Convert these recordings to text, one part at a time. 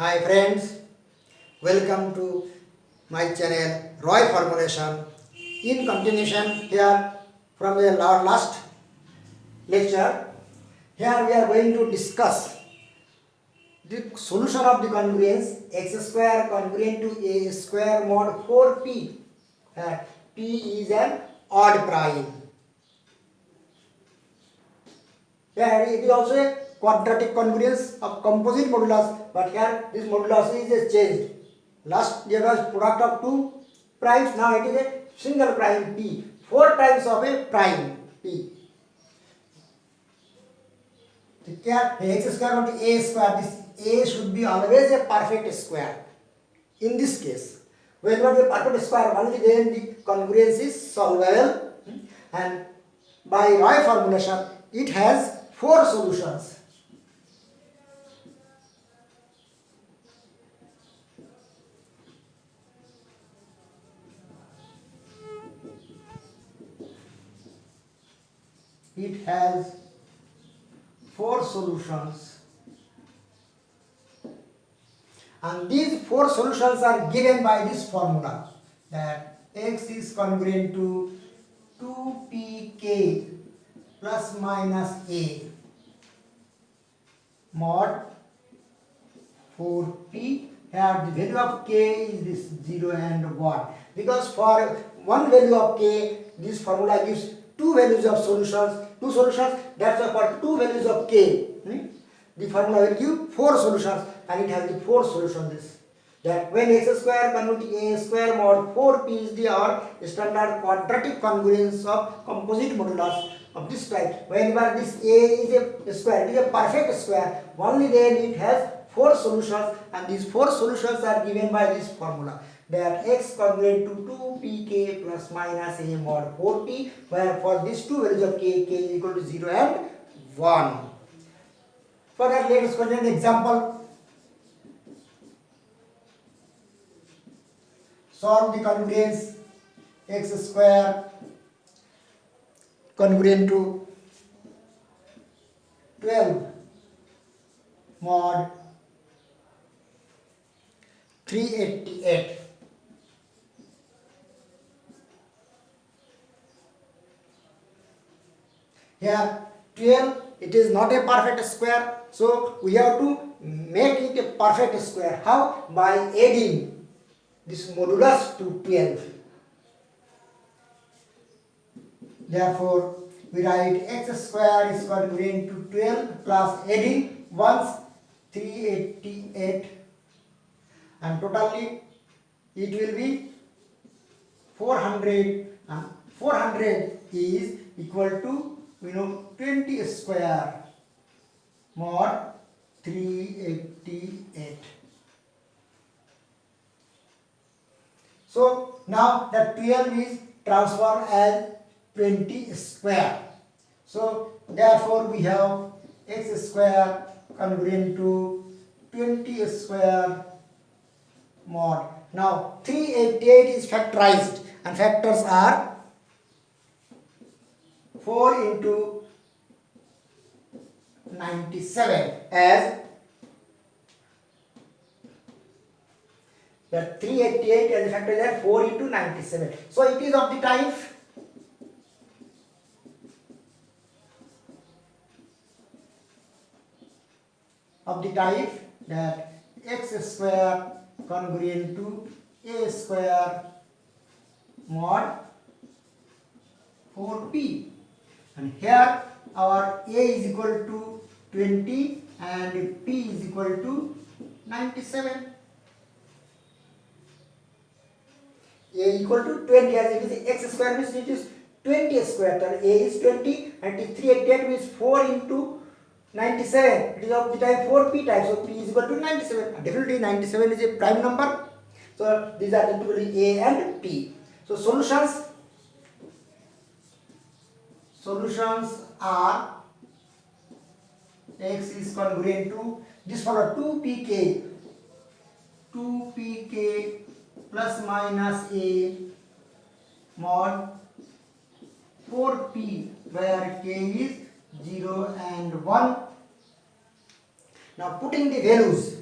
Hi friends, welcome to my channel Roy Formulation. In continuation here from the last lecture, here we are going to discuss the solution of the congruence x square congruent to a square mod 4p. P is an odd prime. Here it is also a quadratic congruence of composite modulus, but here this modulus is changed. Last there was product of two primes, now it is a single prime p, 4 times of a prime p. So here x square into a square, this a should be always a perfect square. In this case, whenever a perfect square, only then the congruence is solvable, and by Roy formulation it has 4 solutions. It has 4 solutions, and these 4 solutions are given by this formula, that x is congruent to 2pk plus minus a mod 4p. Here the value of k is this 0 and 1, because for one value of k this formula gives two values of solutions, two solutions. That's why for two values of k the formula will give 4 solutions, and it has the 4 solutions. That when x square congruent to a square mod 4p is the our standard quadratic congruence of composite modulus of this type. Whenever this a is a square, it is a perfect square, only then it has 4 solutions, and these 4 solutions are given by this formula, that x congruent to 2pk plus minus a mod 4p, where for these two values of k is equal to 0 and 1. For that, let us consider an example. Solve the congruence x square congruent to 12 mod 388. Here 12, it is not a perfect square, so we have to make it a perfect square. How? By adding this modulus to 12. Therefore, we write x square is congruent to 12 plus adding once 388, and totally it will be 400, and 400 is equal to 20 square mod 388. So now that 12 is transformed as 20 square. So therefore we have x square congruent to 20 square mod. Now 388 is factorized, and factors are 4 into 97, as that 388 as a factor is 4 into 97. So it is of the type that x square congruent to a square mod 4p, and here our a is equal to 20 and p is equal to 97. A equal to 20, as it is x square means it is 20 square, and a is 20 and it is 388 means 4 into 97. It is of the type 4p type, so p is equal to 97. Definitely 97 is a prime number. So these are typically a and p. So solutions are x is congruent to this formula 2pk plus minus a mod 4p, where k is 0 and 1. Now putting the values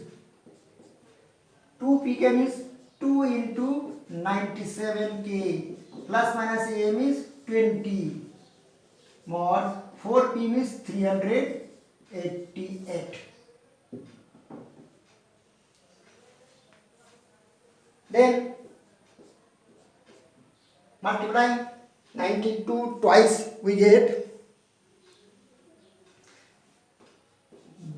pk means 2 into 97k plus minus am is 20 mod 4p means 388. Then multiplying 92 twice we get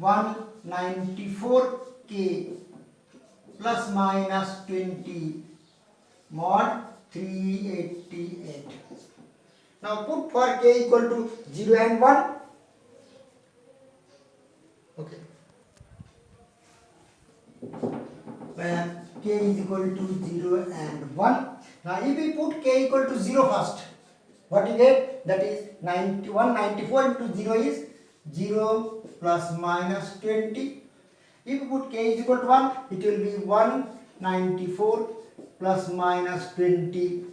194k plus minus 20 mod 388. Now put for k equal to 0 and 1. Okay. When k is equal to 0 and 1. Now if we put k equal to 0 first, what you get? That is 194 into 0 is 0 plus minus 20. If you put k is equal to 1, it will be 194 plus minus 20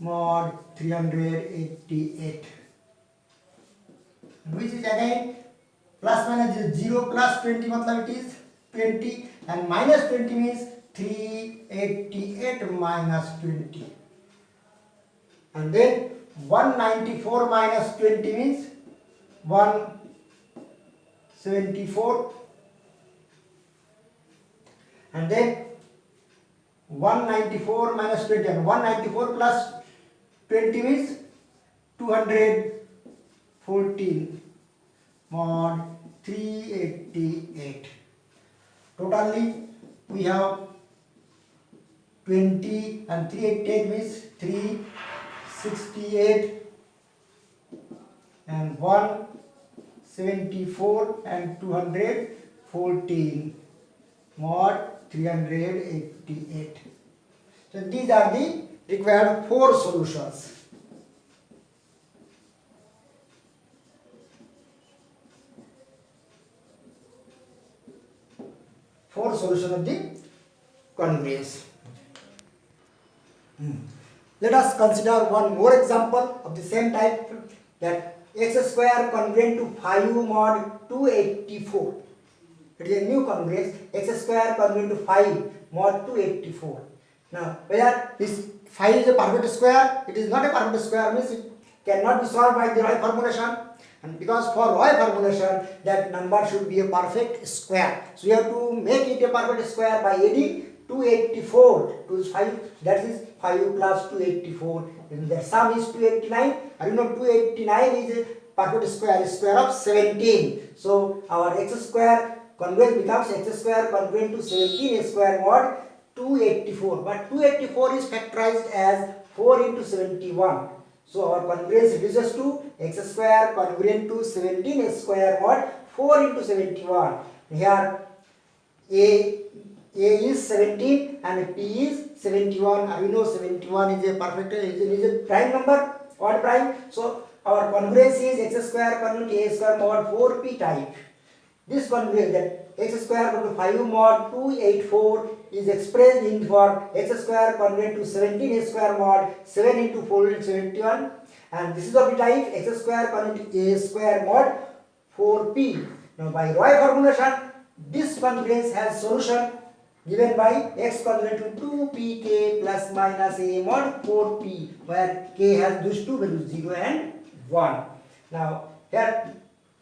mod 388. Which is again plus minus 0 plus 20 matlab it is 20 and minus 20 means 388 minus 20. And then 194 minus 20 means 174. And then 194 minus 20 and 194 plus 20 means 214 mod 388. Totally we have 20 and 388 means 368 and 174 and 214 mod 388. So these are the required 4 solutions. Four solution of the congruence. Let us consider one more example of the same type, that x square congruent to 5 mod 284. It is a new congruence, x square congruent to 5 mod 284. Now whether this 5 is a perfect square, it is not a perfect square, means it cannot be solved by the Roy formulation. And because for Roy formulation that number should be a perfect square, so we have to make it a perfect square by adding 284 to 5, that is 5 plus 284, and the sum is 289. And you know 289 is a perfect square, square of 17. So our x square congruence becomes x square congruent to 17 square mod 284. But 284 is factorized as 4 into 71. So our congruence reduces to x square congruent to 17 square mod 4 into 71. Here A is 17 and P is 71. And we know 71 is a perfect, is a prime number, odd prime. So our congruence is x square congruent to a square mod 4p type. This congruence, that x square equal to 5 mod 284 is expressed in for x square congruent to 17 square mod 7 into 4 into 71, and this is of the type x square congruent to a square mod 4p. Now by Roy formulation, this congruence has solution given by x congruent to 2pk plus minus a mod 4p, where k has those two values 0 and 1. Now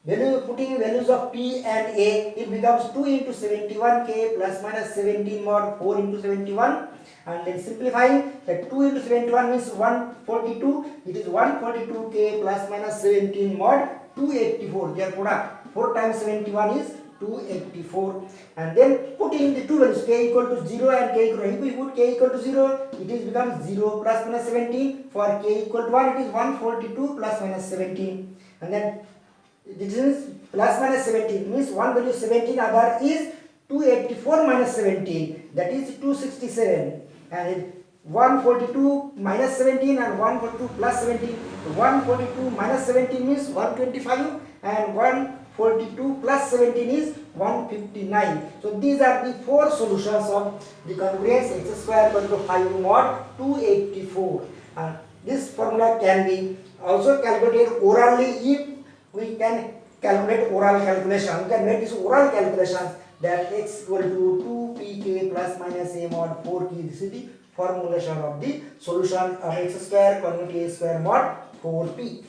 here putting values of p and a, it becomes 2 into 71k plus minus 17 mod 4 into 71, and then simplifying, that 2 into 71 means 142, it is 142k plus minus 17 mod 284. Their product 4 times 71 is 284, and then putting the two values k equal to 0 and k equal to, if we put k equal to 0, it is becomes 0 plus minus 17. For k equal to 1, it is 142 plus minus 17, and then this is plus minus 17 means one value 17, other is 284 minus 17, that is 267, and 142 minus 17 and 142 plus 17, 142 minus 17 means 125 and 142 plus 17 is 159. So these are the 4 solutions of the congruence x square equal to 5 mod 284. And this formula can be also calculated orally if we can calculate oral calculation. We can make this oral calculations that x equal to 2pk plus minus a mod 4p. This is the formulation of the solution of x square conjugate a square mod 4p.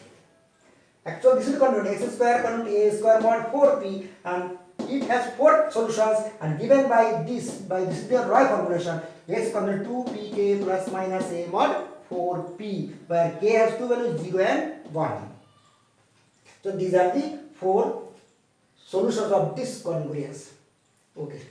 Actually, this is conjugate x square conjugate a square mod 4p, and it has 4 solutions, and given by this is the Roy formulation, x conjugate 2pk plus minus a mod 4p, where k has 2 values 0 and 1. So these are the 4 solutions of this congruence. Okay.